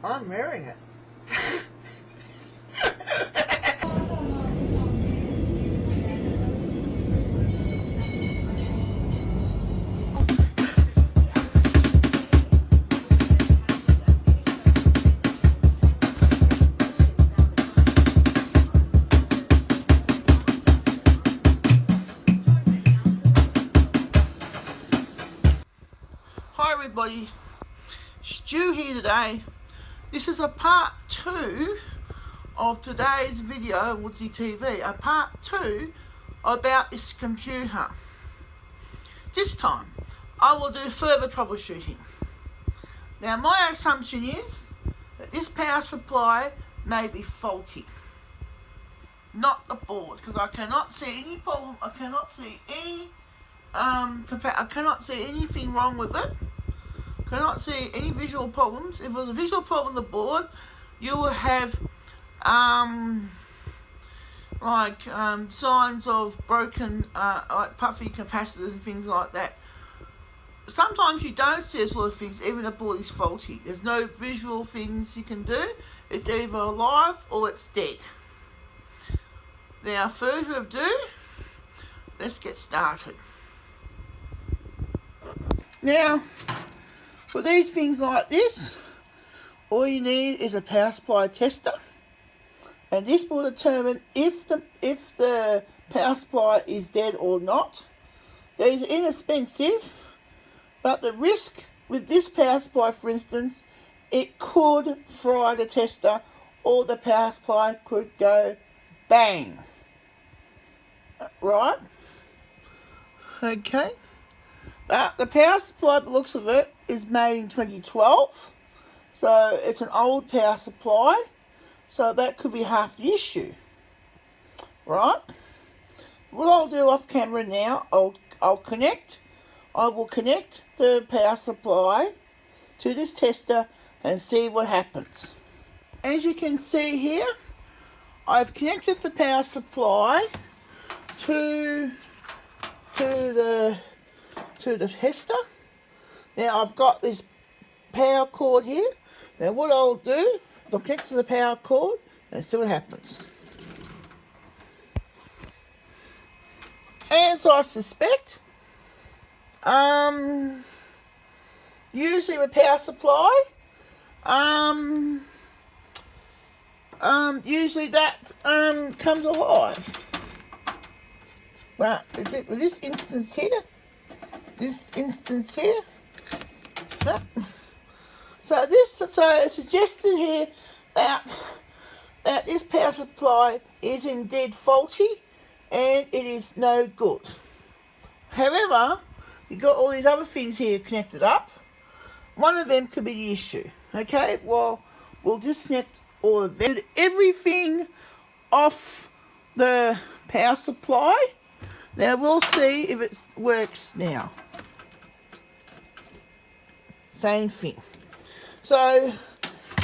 I'm wearing it. Hi everybody, Stu here today. This is a part 2 of today's video, Woodsy TV, a part 2 about this computer. This time, I will do further troubleshooting. Now my assumption is that this power supply may be faulty, not the board, because I cannot see any problem, I cannot see anything wrong with it. Cannot see any visual problems. If it was a visual problem on the board, you will have signs of broken like puffy capacitors and things like that. Sometimes you don't see those sort of things, even the board is faulty. There's no visual things you can do. It's either alive or it's dead. Now, further ado, let's get started. Now, for these things like this, all you need is a power supply tester, and this will determine if the power supply is dead or not. These are inexpensive, but the risk with this power supply, for instance, it could fry the tester, or the power supply could go bang. Right? Okay. The power supply, by the looks of it, is made in 2012. So it's an old power supply. So that could be half the issue. Right? What I'll do off camera now, I will connect the power supply to this tester and see what happens. As you can see here, I've connected the power supply to the tester. Now I've got this power cord here. Now what I'll do, I'll connect to the power cord and see what happens. As I suspect, usually with power supply, usually that comes alive. But with this instance here, no. So it's suggested here that this power supply is indeed faulty and it is no good. However, you've got all these other things here connected up. One of them could be the issue. Okay, well, we'll disconnect all of them. Everything off the power supply. Now we'll see if it works now. Same thing. So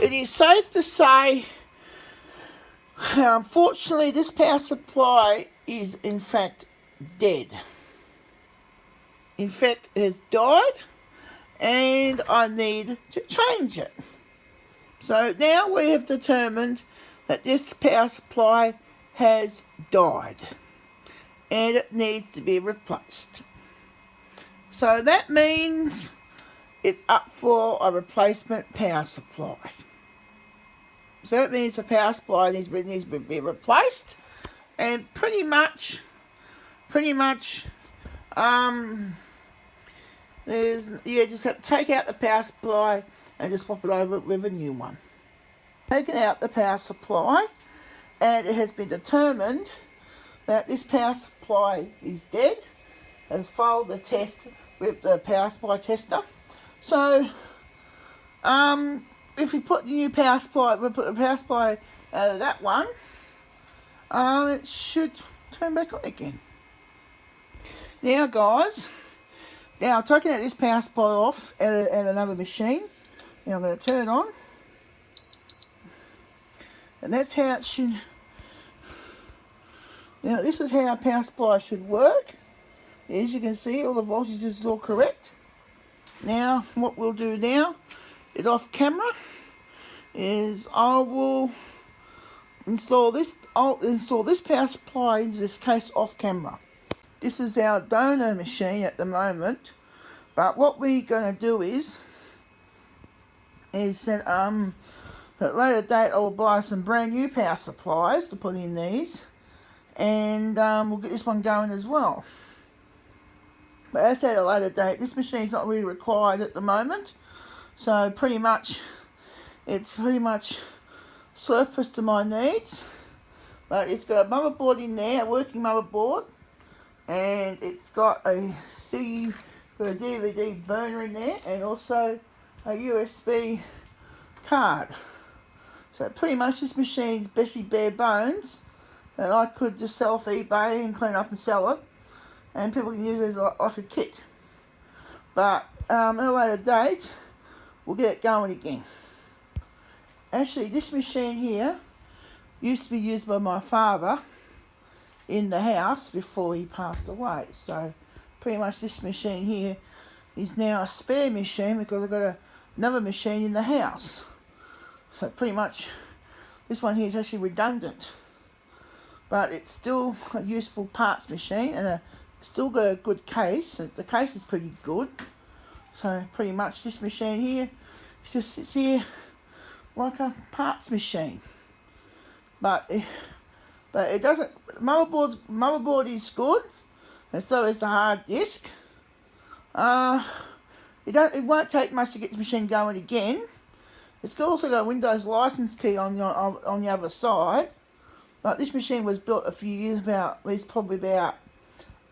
it is safe to say, unfortunately, this power supply is in fact dead. In fact, it has died, and I need to change it. So now we have determined that this power supply has died, and it needs to be replaced. So that means it's up for a replacement power supply. So that means the power supply needs to be replaced, and pretty much, just have to take out the power supply and just swap it over with a new one. Taken out the power supply, and it has been determined that this power supply is dead. Has failed the test with the power supply tester. So, if we put the new power supply, we'll put the power supply out of that one, it should turn back on again. Now guys, I'm taking out this power supply off at another machine. Now I'm going to turn it on. And that's how it should. Now this is how a power supply should work. As you can see, all the voltages is all correct. Now, what we'll do now is off camera, is I will install this. I'll install this power supply into this case off camera. This is our donor machine at the moment, but what we're going to do is that at a later date I will buy some brand new power supplies to put in these, and we'll get this one going as well. But as I said, at a later date, this machine's not really required at the moment, so pretty much it's pretty much surplus to my needs. But it's got a motherboard in there, a working motherboard, and it's got a DVD burner in there, and also a USB card. So pretty much this machine's basically bare bones, and I could just sell off eBay and clean up and sell it, and people can use it as like a kit. But at a later date, we'll get it going again. Actually, this machine here used to be used by my father in the house before he passed away. So pretty much this machine here is now a spare machine because I've got another machine in the house. So pretty much this one here is actually redundant. But it's still a useful parts machine, and it's still got a good case. The case is pretty good. So pretty much this machine here just sits here like a parts machine. But it doesn't. Motherboard is good, and so is the hard disk. It won't take much to get the machine going again. It's also got a Windows license key on the other side. But this machine was built a few years, probably about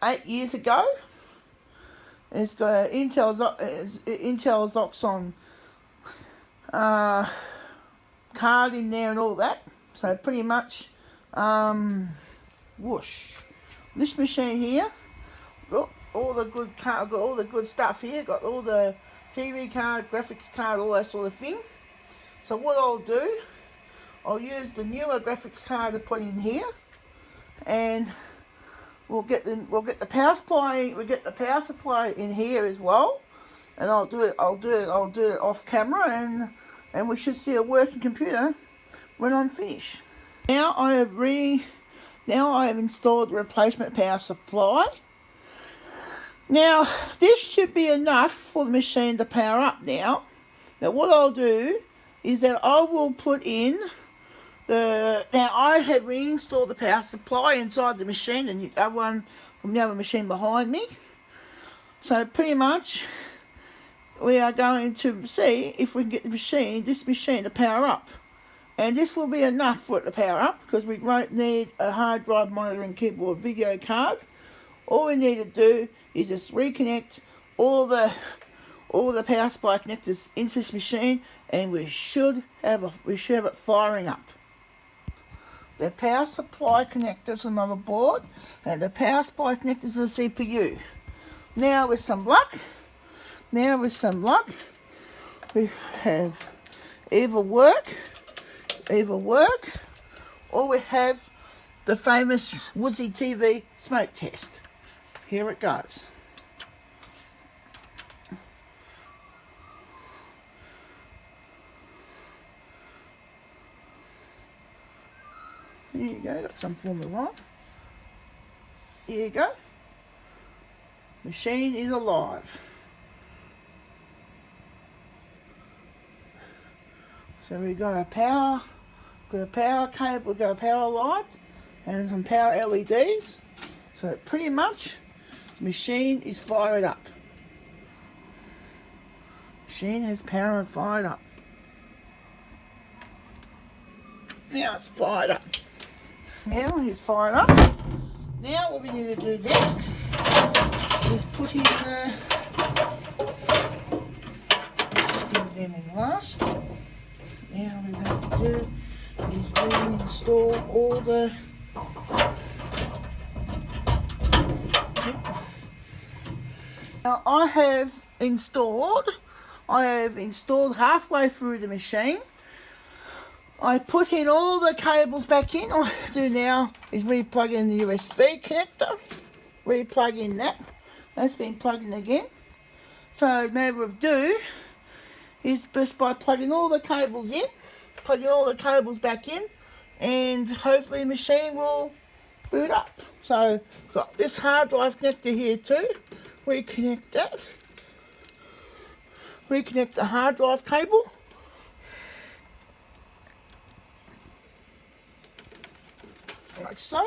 8 years ago. It's got an Intel Zoxon card in there and all that. So pretty much, whoosh. This machine here, got all the good stuff here. Got all the TV card, graphics card, all that sort of thing. So what I'll do, I'll use the newer graphics card to put in here, and we'll get the power supply in here as well, and I'll do it off camera, and we should see a working computer when I'm finished. Now I have installed the replacement power supply. Now this should be enough for the machine to power up now. Now what I'll do is that I will put in now I have reinstalled the power supply inside the machine, and the other one from the other machine behind me. So pretty much we are going to see if we can get this machine to power up. And this will be enough for it to power up, because we won't need a hard drive, monitor and keyboard video card. All we need to do is just reconnect all the power supply connectors into this machine, and we should have it firing up. The power supply connectors on the motherboard, and the power supply connectors on the CPU. Now with some luck, we have either work, or we have the famous Woodsy TV smoke test. Here it goes. Here you go, got some formula on. Here you go. Machine is alive. So we got a power cable, we've got a power light, and some power LEDs. So pretty much, the machine is fired up. Machine has power and fired up. Now it's fired up. Now it's fired up. Now what we need to do next is put in give them in last. Now we have to do is reinstall all the Now I have installed halfway through the machine. I put in all the cables back in. All I do now is re-plug in the USB connector. Re-plug in that. That's been plugged in again. So the matter of do is just by plugging all the cables in, plugging all the cables back in, and hopefully the machine will boot up. So got this hard drive connector here too. Reconnect that. Reconnect the hard drive cable. Like so.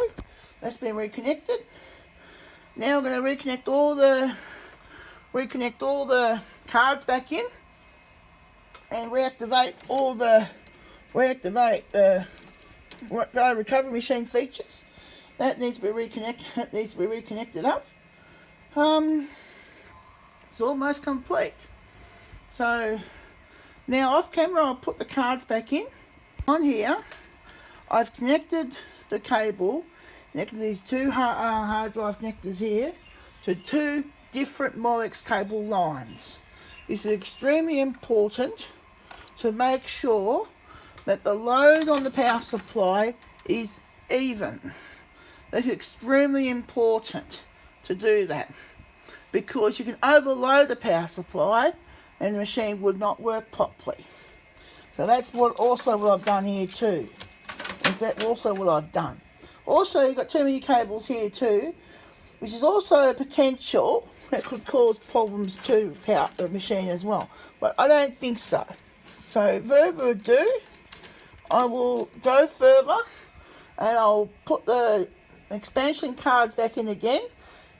That's been reconnected. Now I'm going to reconnect all the cards back in and reactivate the recovery machine features. That needs to be reconnected up. It's almost complete. So now off camera I'll put the cards back in. On here I've connected the cable, connected these two hard drive connectors here to two different Molex cable lines. This is extremely important to make sure that the load on the power supply is even. That's extremely important to do that, because you can overload the power supply and the machine would not work properly. So that's what I've done here too. Also, you've got too many cables here too, which is also a potential that could cause problems to power the machine as well. But I don't think so. So further ado, I will go further and I'll put the expansion cards back in again,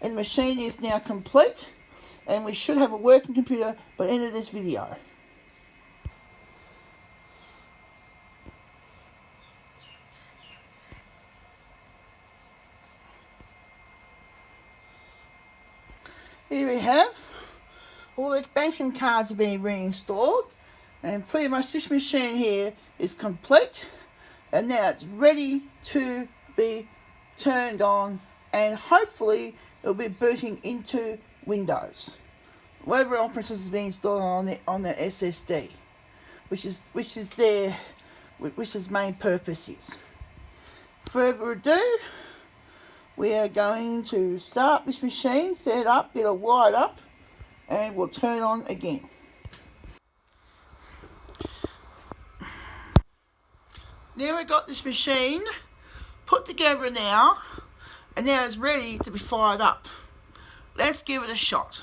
and the machine is now complete, and we should have a working computer by the end of this video. Here we have all the expansion cards have been reinstalled, and pretty much this machine here is complete, and now it's ready to be turned on, and hopefully it'll be booting into Windows. Whatever operating system is being installed on the SSD, which is main purpose is. Further ado, we are going to start this machine, set it up, get it wired up, and we'll turn it on again. Now we've got this machine put together now, and now it's ready to be fired up. Let's give it a shot.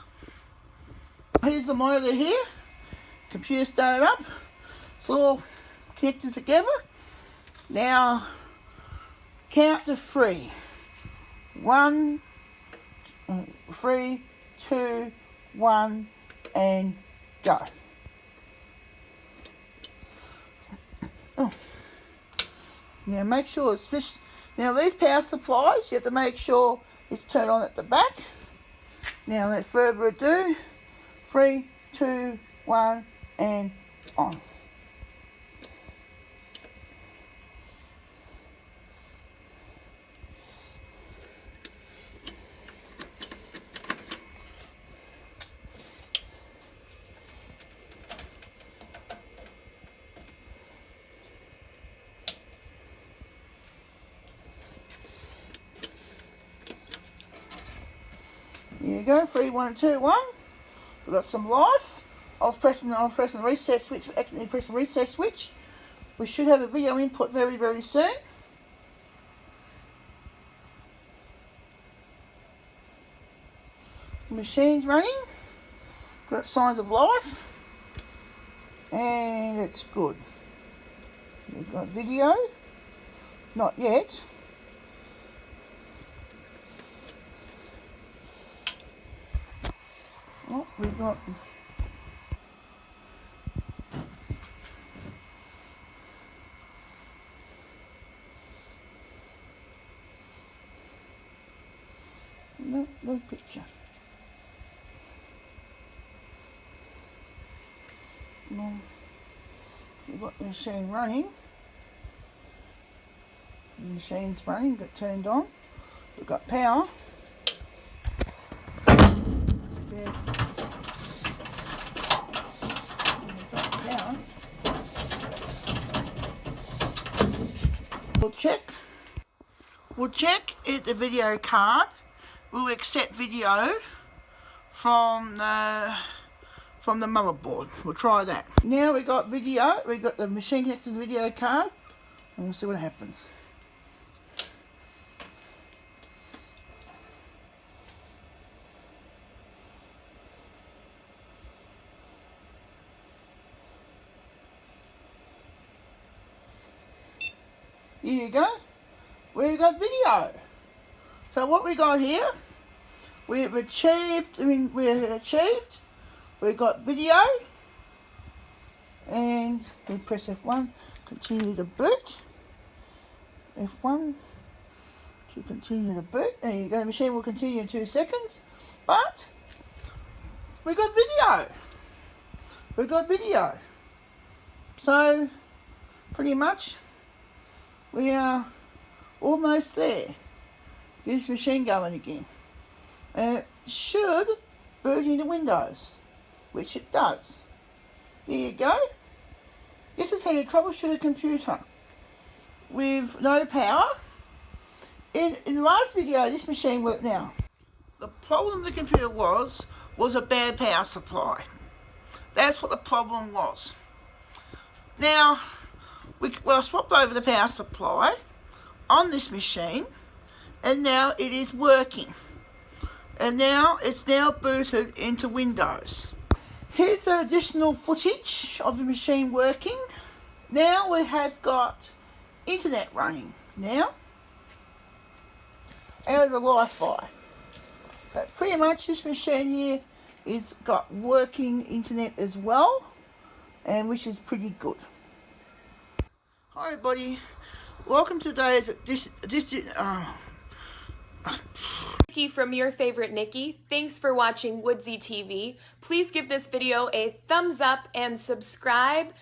Here's the monitor here, computer started up, it's all connected together. Now count to 3. 1, 3, 2, 1, and go. Oh. Now make sure it's this. Now these power supplies, you have to make sure it's turned on at the back. Now without further ado, 3, 2, 1, and on. Here you go, 3, 1, 2, 1. We've got some life. I was pressing the reset switch, accidentally pressed the reset switch. We should have a video input very, very soon. The machine's running. Got signs of life. And it's good. We've got video. Not yet. Oh, we've got no picture. No. We've got the machine running. The machine's running, got turned on. We've got power. We'll check if the video card will accept video from the from the motherboard. We'll try that. Now we got video. We got the machine connector's video card, and we'll see what happens. Here you go. We got video. So what we got here, we've achieved. We've got video, and we press F1, continue to boot. F1 to continue to boot. There you go. The machine will continue in 2 seconds. But we got video. We got video. So pretty much we are almost there. Get this machine going again. And it should boot into Windows, which it does. There you go. This is how you troubleshoot a computer with no power. In the last video, this machine worked now. The problem the computer was a bad power supply. That's what the problem was. Now, I swapped over the power supply on this machine, and now it is working. And now it's booted into Windows. Here's the additional footage of the machine working. Now we have got internet running now out of the Wi-Fi. But pretty much this machine here is got working internet as well, and which is pretty good. Hi everybody, welcome to today's Nikki from Your Favorite Nikki. Thanks for watching Woodsy TV. Please give this video a thumbs up and subscribe.